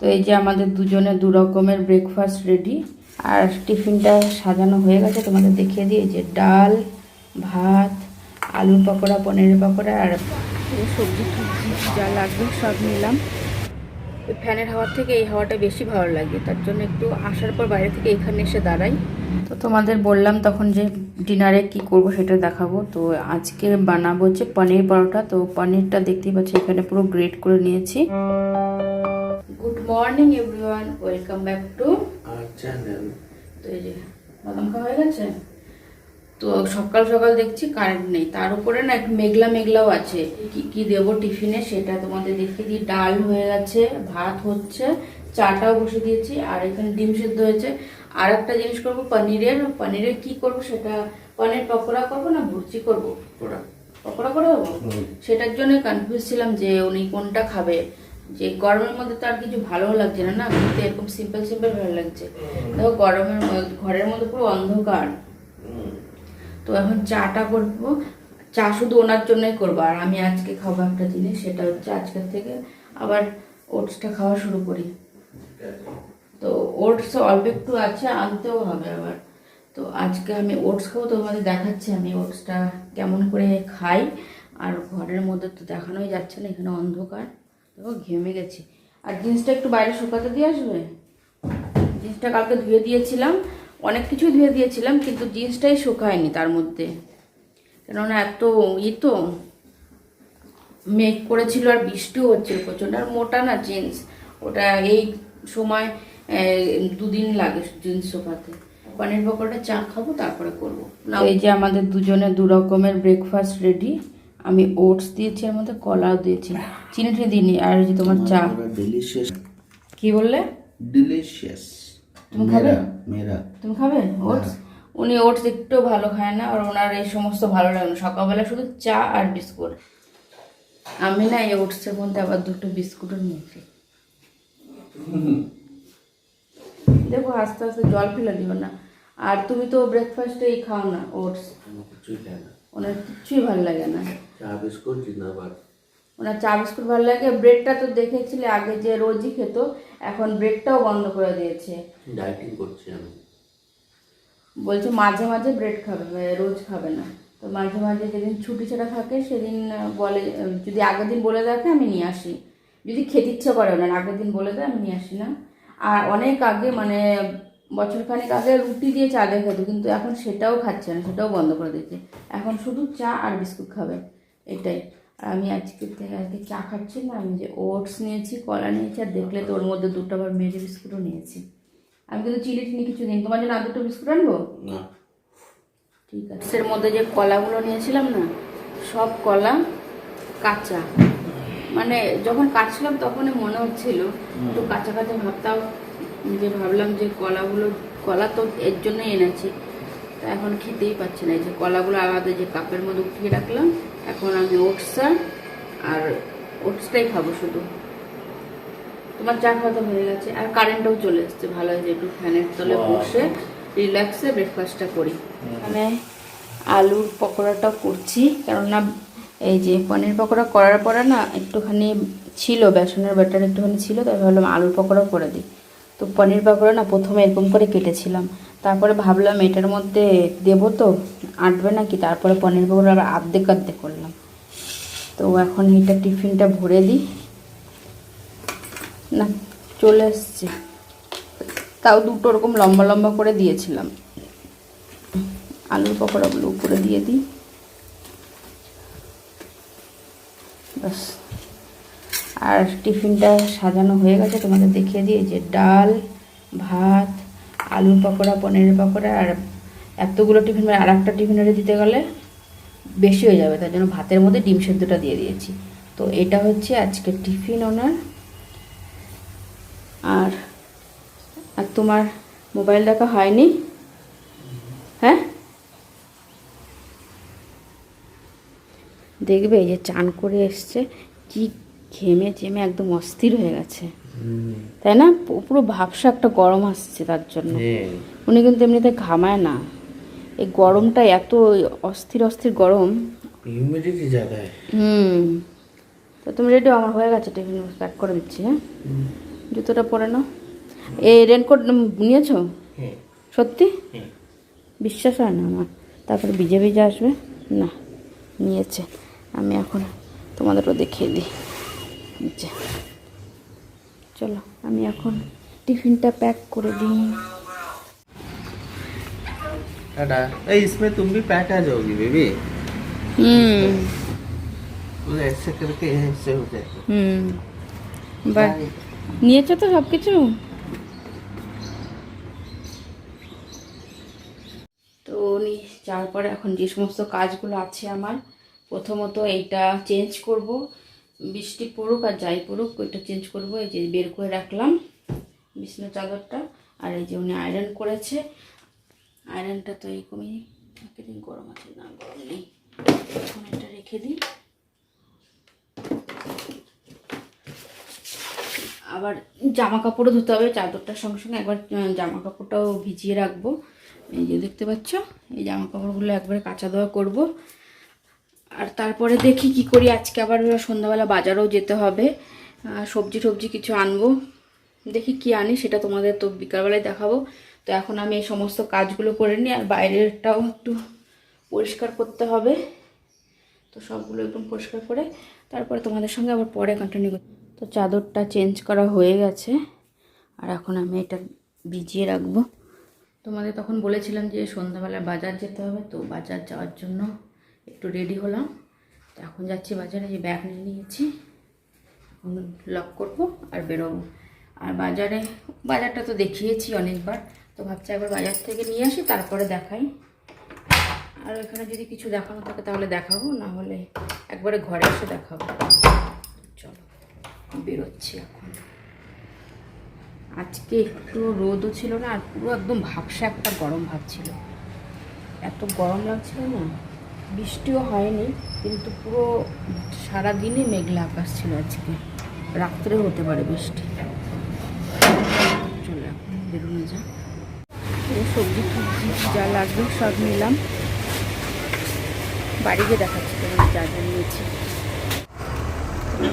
তো এই যে আমাদের দুজনের দু রকমের ব্রেকফাস্ট রেডি। আর টিফিনটা সাজানো হয়ে গেছে, তোমাদের দেখিয়ে দিই। এই যে ডাল, ভাত, আলুর পকোড়া, পনিরের পকোড়া, আর সবজি যা লাগবে সব নিলাম। ওই ফ্যানের হাওয়ার থেকে এই হাওয়াটা বেশি ভালো লাগে, তার জন্য একটু আসার পর বাইরে থেকে এখানে এসে দাঁড়াই। তো তোমাদের বললাম তখন যে ডিনারে কি করব সেটা দেখাবো। তো আজকে বানাবো হচ্ছে পনির পরোটা। তো পনিরটা দেখতেই পাচ্ছি এখানে পুরো গ্রেট করে নিয়েছি। Good morning everyone, welcome back to our channel. তো এই যে বাদাম খাওয়া হয়ে গেছে। তো সকাল সকাল দেখছি কারেন্ট নেই, তার উপরে না একটু মেঘলা মেঘলাও আছে। কি কি দেবো টিফিনে সেটা তোমাদের দেখিয়ে দিই। ডাল হয়ে গেছে, ভাত হচ্ছে, চাটাও বসে দিয়েছি, আর এখানে ডিম সেদ্ধ হয়েছে। আর একটা জিনিস করবো পনিরের কি করব সেটা, পনির পকোড়া করবো না ভুর্জি করবো, পকোড়া করে দেবো। সেটার জন্য কনফিউজ ছিলাম যে উনি কোনটা খাবে। যে গরমের মধ্যে তো আর কিছু ভালো লাগছে না, না খেতে এরকম সিম্পল সিম্পল ভালো লাগছে। দেখো গরমের ঘরের মধ্যে পুরো অন্ধকার। তো এখন চাটা করবো, চা শুধু ওনার জন্যই করবো। আর আমি আজকে খাবো একটা জিনিস, সেটা হচ্ছে আজকের থেকে আবার ওটসটা খাওয়া শুরু করি। তো ওটস অল্প একটু আছে, আনতেও হবে আবার। তো আজকে আমি ওটস খাবো, তোমাদের দেখাচ্ছি আমি ওটসটা কেমন করে খাই। আর ঘরের মধ্যে তো দেখানোই যাচ্ছে না, এখানে অন্ধকার। দেখো ঘেমে গেছি। আর জিন্সটা একটু বাইরে শুকাতে দিয়ে আসবে। জিন্সটা কালকে ধুয়ে দিয়েছিলাম, অনেক কিছু ধুয়ে দিয়েছিলাম, কিন্তু জিন্সটাই শুকায়নি তার মধ্যে। কেননা এত তো মেঘ করেছিল আর বৃষ্টিও হচ্ছিল প্রচণ্ড। আর মোটা না জিন্স, ওটা এই সময় দুদিন লাগে জিন্স শুকাতে। পনির পকোড়া চা খাবো তারপরে করবো না। এই যে আমাদের দুজনের দু রকমের ব্রেকফাস্ট রেডি। আমি ওটস দিয়েছি, এর মধ্যে কলাও দিয়েছি, চিনি টিনি দিইনি। আর এই যে তোমার চা। কি বললে? ডিলিশিয়াস। তুমি খাবে? তুমি খাবে ওটস? হ্যাঁ। উনি ওটস একটু ভালো খায় না, আর ওনার এই সমস্ত ভালো লাগে না। সকালবেলা শুধু চা আর বিস্কুট। আমি না এই ওটসের মধ্যে আবার দুটো বিস্কুটও নিয়েছি। দেখো আস্তে আস্তে জল ফেলে দিও না। আর তুমি তো ব্রেকফাস্টে এই খাও না ওটস। ওনার কিছুই ভালো লাগে না। চা বিস্কুট জিন্দাবাদ। ওনার চা বিস্কুট ভালো লাগে। ব্রেডটা তো দেখেছিলে আগে যে রোজই খেত, এখন ব্রেডটাও বন্ধ করে দিয়েছে। ডায়েটিং করছি আমি। বলছে মাঝে মাঝে ব্রেড খাবে, রোজ খাবে না। তো মাঝে মাঝে যেদিন ছুটি ছাড়া থাকে সেদিন বলে, যদি আগের দিন বলে রাখে আমি নিয়ে আসি। যদি খেতে ইচ্ছা করে না, আগের দিন বলে দেয় আমি নিয়ে আসি না। আর অনেক আগে মানে বছরখানেক আগে রুটি দিয়ে চা দিয়ে খেত, কিন্তু এখন সেটাও খাচ্ছে না, সেটাও বন্ধ করে দিয়েছে। এখন শুধু চা আর বিস্কুট খাবে, এটাই। আর আমি আজকে চা খাচ্ছি না, আমি যে ওটস নিয়েছি, কলা নিয়েছি, আর দেখলে তো ওর মধ্যে দুটো আবার মেরি বিস্কুটও নিয়েছি। আমি কিন্তু চিনি টিনি কিছু দিন, তোমার জন্য আর দুটো বিস্কুট আনবো? না ঠিক আছে। এর মধ্যে যে কলাগুলো নিয়েছিলাম না, সব কলা কাঁচা। মানে যখন কাটছিলাম তখনই মনে হচ্ছিল একটু কাঁচা কাঁচা ভাবতাম, যে ভাবলাম যে কলা তো এর জন্যই এনেছি। তা এখন খেতেই পাচ্ছি না। এই যে কলাগুলো আলাদা যে কাপের মধ্যে উঠিয়ে রাখলাম। এখন আমি আর ওটসটাই খাবো শুধু। তোমার চা খাওয়া হয়ে গেছে, আর কারেন্টও চলে এসছে, ভালো হয়েছে। একটু ফ্যানের তলে বসে রিল্যাক্সে ব্রেকফাস্টটা করি। এখানে আলুর পকোড়াটাও করছি, কেননা এই যে পনির পকোড়া করার পরে না একটুখানি ছিল, বেসনের ব্যাটার একটুখানি ছিল, তাই ভাবলাম আলুর পকোড়াও করে দিই। তো পনির পকোড়া না প্রথমে এরকম করে কেটেছিলাম, তারপরে ভাবলাম এটার মধ্যে দেবো তো আঁটবে নাকি, তারপরে পনির পকোড়া আবার আর্ধেক করলাম। তো এখন এটা টিফিনটা ভরে দিই। না চলে এসছে, তাও দুটো ওরকম লম্বা লম্বা করে দিয়েছিলাম। আলুর পকোড়াগুলো উপরে দিয়ে দিই, বাস। আর টিফিনটা সাজানো হয়ে গেছে, তোমাদের দেখিয়ে দিই। যে ডাল, ভাত, আলুর পকোড়া, পনিরের পকোড়া, আর এতগুলো টিফিন, মানে আর একটা টিফিনে দিতে গেলে বেশি হয়ে যাবে, তার জন্য ভাতের মধ্যে ডিম সেদ্ধটা দিয়ে দিয়েছি। তো এটা হচ্ছে আজকের টিফিন ওনার। আর আর তোমার মোবাইল দেখা হয়নি? হ্যাঁ, দেখবে এই যে চান করে এসছে, কি ঘেমে চেমে একদম অস্থির হয়ে গেছে, তাই না? পুরো ভাবসা একটা গরম আসছে তার জন্য। উনি কিন্তু এমনিতে ঘামায় না, এই গরমটা এত অস্থির অস্থির গরম, হিউমিডিটি জায়গায়। তো তুমি রেডি? আমার হয়ে গেছে, টিফিন প্যাক করে দিচ্ছি। হ্যাঁ, জুতোটা পরে নাও। এই রেনকোট নিয়েছো? হ্যাঁ সত্যি? হ্যাঁ। বিশ্বাস হয় না আমার। তারপরে ভিজে ভিজে আসবে না। নিয়েছে। আমি এখন তোমাদেরও দেখিয়ে দিই। যে চলো আমি এখন টিফিনটা প্যাক করে দিই। टाटा। इसमें तुम भी पैक आ जाओगी बेबी। ऐसे करके ऐसे हो जाएगा। বাই। নিয়েছো তো সব কিছু? তো উনি যাওয়ার পরে এখন যে সমস্ত কাজগুলো আছে আমার, প্রথমত এইটা চেঞ্জ করব। বৃষ্টি পড়ুক আর যাই পড়ুক ওইটা চেঞ্জ করব। এই যে বের করে রাখলাম বিছানা চাদরটা। আর এই যে উনি আয়রন করেছে, আয়রনটা তো এইরকমই দিন গরম আছে না, গরম নেই। এখন এটা রেখে দিই। আবার জামা কাপড়ও ধুতে হবে চাদরটার সঙ্গে সঙ্গে। একবার জামা কাপড়টাও ভিজিয়ে রাখবো। এই যে দেখতে পাচ্ছ, এই জামা কাপড়গুলো একবারে কাচা ধোয়া করবো। আর তারপরে দেখি কি করি। আজকে আবার সন্ধ্যাবেলা বাজারেও যেতে হবে, সবজি টবজি কিছু আনবো। দেখি কি আনি সেটা তোমাদের তো বিকালবেলায় দেখাবো। তো এখন আমি এই সমস্ত কাজগুলো করে নিই। আর বাইরেরটাও একটু পরিষ্কার করতে হবে। তো সবগুলো একদম পরিষ্কার করে তারপরে তোমাদের সঙ্গে আবার পরে কন্টিনিউ করি। তো চাদরটা চেঞ্জ করা হয়ে গেছে। আর এখন আমি এটা ভিজিয়ে রাখবো। তোমাদের তখন বলেছিলাম যে সন্ধ্যাবেলা বাজার যেতে হবে, তো বাজার যাওয়ার জন্য একটু রেডি হলাম। তো এখন যাচ্ছি বাজারে। যে ব্যাগ নিয়ে নিয়েছি, এখন লক করবো আর বেরোবো। আর বাজারটা তো দেখিয়েছি অনেকবার, তো ভাবছি একবার বাজার থেকে নিয়ে আসি তারপরে দেখাই। আর এখানে যদি কিছু দেখানো থাকে তাহলে দেখাবো, না হলে একবারে ঘরে এসে দেখাবো। চলো বেরোচ্ছি এখন। আজকে একটু রোদও ছিল না, আর পুরো একদম ভাবসা একটা গরম ভাব ছিল। এত গরম লাগছিল না। বৃষ্টিও হয়নি, কিন্তু পুরো সারাদিনই মেঘলা আকাশ ছিল আজকে। রাত্রে হতে পারে বৃষ্টি। চলো এখন বেরোনো যা। সবজি টবজি যা লাগবে সব নিলাম। বাড়ি গিয়ে দেখাচ্ছি তোমার যা যা নিয়েছি।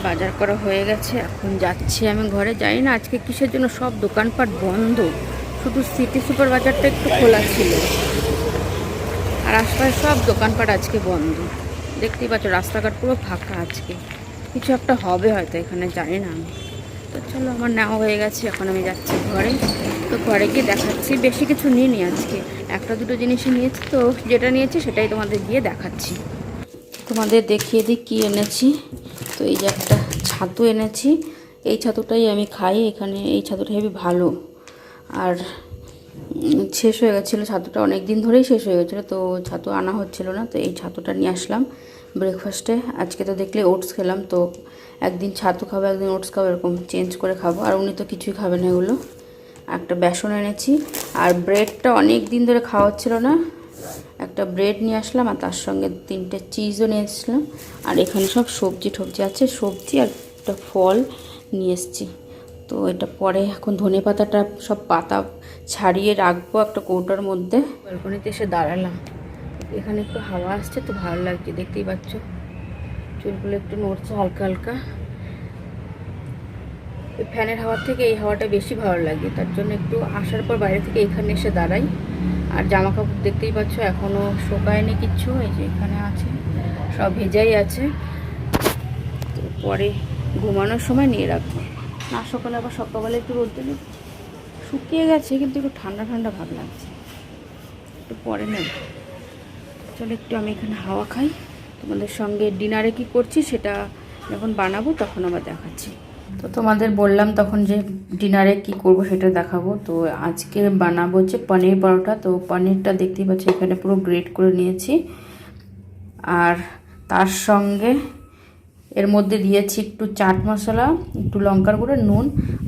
বাজার করা হয়ে গেছে, এখন যাচ্ছি আমি ঘরে। যাই না আজকে কিসের জন্য সব দোকানপাট বন্ধ, শুধু সিটি সুপার বাজারটা একটু খোলা ছিল। আর আশপাশে সব দোকানপাট আজকে বন্ধ। দেখতেই পাচ্ছ রাস্তাঘাট পুরো ফাঁকা আজকে। কিছু একটা হবে হয়তো এখানে, জানি না আমি। তো চলো আমার নেওয়া হয়ে গেছে, এখন আমি যাচ্ছি ঘরে। তো ঘরে গিয়ে দেখাচ্ছি। বেশি কিছু নিইনি আজকে, একটা দুটো জিনিসই নিয়েছি। তো যেটা নিয়েছি সেটাই তোমাদের গিয়ে দেখাচ্ছি। তোমাদের দেখিয়ে দিই কী এনেছি। তো এই যে একটা ছাতু এনেছি। এই ছাতুটাই আমি খাই এখানে। এই ছাতুটা হেবি ভালো। আর শেষ হয়ে গেছিলো ছাতুটা, অনেক দিন ধরেই শেষ হয়ে গেছিলো, তো ছাতু আনা হচ্ছিল না। তো এই ছাতুটা নিয়ে আসলাম ব্রেকফাস্টে। আজকে তো দেখলে ওটস খেলাম, তো একদিন ছাতু খাবো একদিন ওটস খাবো, এরকম চেঞ্জ করে খাবো। আর উনি তো কিছুই খাবে না এগুলো। একটা বেসন এনেছি। আর ব্রেডটা অনেক দিন ধরে খাওয়া হচ্ছিলো না, একটা ব্রেড নিয়ে আসলাম। আর তার সঙ্গে 3টে চিজও নিয়ে এসেছিলাম। আর এখানে সব সবজি টবজি আছে, সবজি আর একটা ফল নিয়ে এসেছি। তো এটা পরে এখন ধনেপাতাটা সব পাতা ছাড়িয়ে রাখবো একটা কৌটার মধ্যে। ব্যালকনিতে এসে দাঁড়ালাম, এখানে একটু হাওয়া আসছে তো ভালো লাগছে। দেখতেই পাচ্ছ চুলগুলো একটু নড়ছে হালকা হালকা। এই ফ্যানের হাওয়ার থেকে এই হাওয়াটা বেশি ভালো লাগে, তার জন্য একটু আসার পর বাইরে থেকে এখানে এসে দাঁড়াই। আর জামা কাপড় দেখতেই পাচ্ছ এখনও শোকায়নি কিচ্ছু, এই যে এখানে আছে সব ভেজাই আছে। তো পরে ঘুমানোর সময় নিয়ে রাখবো, না সকালে আবার সকালবেলা একটু রোদ দিলে শুকিয়ে গেছে, কিন্তু একটু ঠান্ডা ঠান্ডা ভাব লাগছে। একটু পরে নেব। চলো একটু আমি এখানে হাওয়া খাই। তোমাদের সঙ্গে ডিনারে কি করছি সেটা যখন বানাবো তখন আবার দেখাচ্ছি। তো তোমাদের বললাম তখন যে ডিনারে কি করব সেটা দেখাবো। তো আজকে বানাবো হচ্ছে পনির পরোটা। তো পনিরটা দেখতেই পাচ্ছি এখানে পুরো গ্রেট করে নিয়েছি। আর তার সঙ্গে এর মধ্যে দিয়েছি একটু চাট মশলা, একটু লঙ্কার গুঁড়ো, নুন,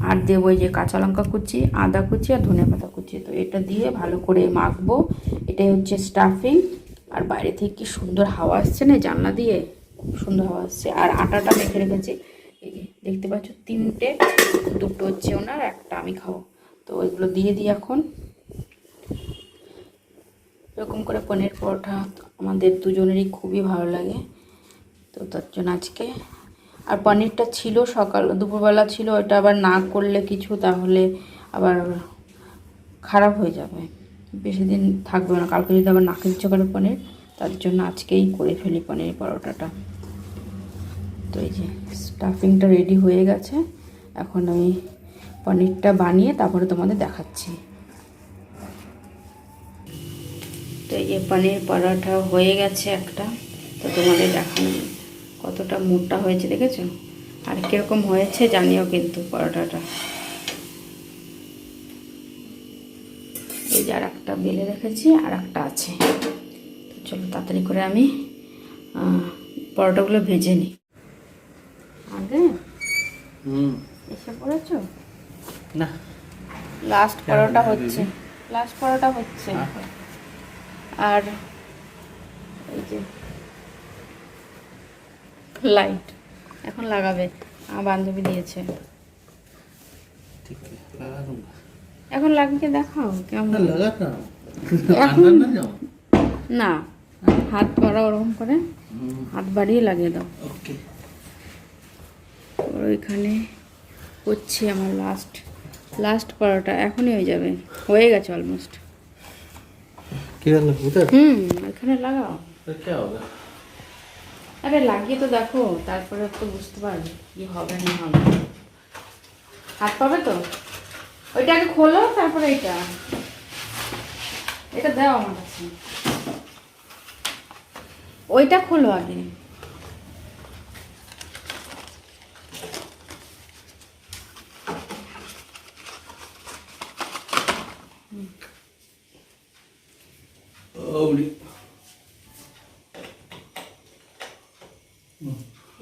আর দেবো এই যে কাঁচা লঙ্কা কুচি, আদা কুচি আর ধনেপাতা কুচি। তো এটা দিয়ে ভালো করে মাখবো। এটাই হচ্ছে স্টাফিং। আর বাইরে থেকে কি সুন্দর হাওয়া আসছে না, জানলা দিয়ে খুব সুন্দর হাওয়া আসছে। আর আটাটা মেখে রেখেছি, এই যে দেখতে পাচ্ছ 3টে, 2টো হচ্ছে ওনার, একটা আমি খাবো। তো এগুলো দিয়ে দিই এখন। এরকম করে পনির পরোটা আমাদের দুজনেরই খুবই ভালো লাগে। তো তার জন্য আজকে আর পনিরটা ছিল সকাল দুপুরবেলা ছিল, ওটা আবার না করলে কিছু তাহলে আবার খারাপ হয়ে যাবে, বেশি দিন থাকবে না। কালকে যদি আবার না খেতে ইচ্ছে করে পনির, তার জন্য আজকেই করে ফেলি পনির পরোটাটা। তো এই যে স্টাফিংটা রেডি হয়ে গেছে, এখন আমি পনিরটা বানিয়ে তারপরে তোমাদের দেখাচ্ছি। তো এই যে পনির পরোটা হয়ে গেছে একটা, তো তোমাদের দেখানো কতটা মোটা হয়েছে দেখেছো, আর কীরকম হয়েছে জানিও কিন্তু পরোটাটা। এই যে আর একটা বেলে রেখেছি, আর একটা আছে। তো চলো তাড়াতাড়ি করে আমি পরোটাগুলো ভেজে নিই। আগে এসে পড়েছো? না, লাস্ট পরোটা হচ্ছে, লাস্ট পরোটা হচ্ছে। আর এই যে লাইট এখন লাগাবে, আমার বান্ধবী দিয়েছে। ঠিক আছে, লাগা दूंगा। এখন লাগিয়ে দেখাও কেমন। না লাগাতা এখন अंदर ना जाओ। না, হাত করা ওরকম করে হাত বাড়িয়ে লাগিয়ে দাও। ওকে। ওইখানে হচ্ছে আমার লাস্ট পরোটা, এখনই হয়ে যাবে, হয়ে গেছে অলমোস্ট। किधर लगा उधर? এখানে লাগাও। तो क्या होगा? আরে লাগিয়ে তো দেখো, তারপরে তো বুঝতে পারবে কি হবে না হবে। হাত পাবে তো, ওইটা আগে খোলো, তারপরে এটা দাও আমার কাছে, ওইটা খোলো আগে। ओली।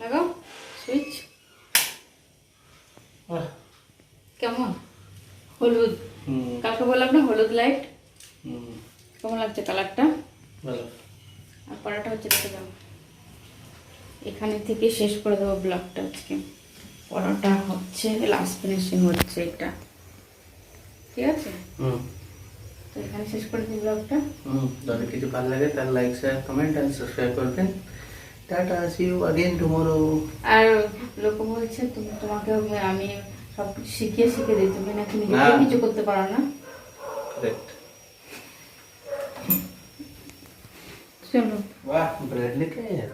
লাগাও সুইচ। কেমন হলুদ, কালকে বললাম না হলুদ লাইট, কেমন লাগছে কালারটা? ভালো। আর পড়াটা হচ্ছে দেখে যাও, এখানে থেকে শেষ করে দেবো ব্লগটা আজকে। পড়াটা হচ্ছে লাস্ট ফিনিশিং হচ্ছে এটা, ঠিক আছে? তো এখানে শেষ করে দিই ব্লগটা। যদি কিছু ভালো লাগে তাহলে like share comment and subscribe করবেন। Tata, see you again tomorrow. আর লোক বলছে তোমাকে আমি সব শিখিয়ে দিই, তুমি নাকি নিজে কিছু করতে পারো না। करेक्ट। চলো वाह, ब्रेड लेके आया।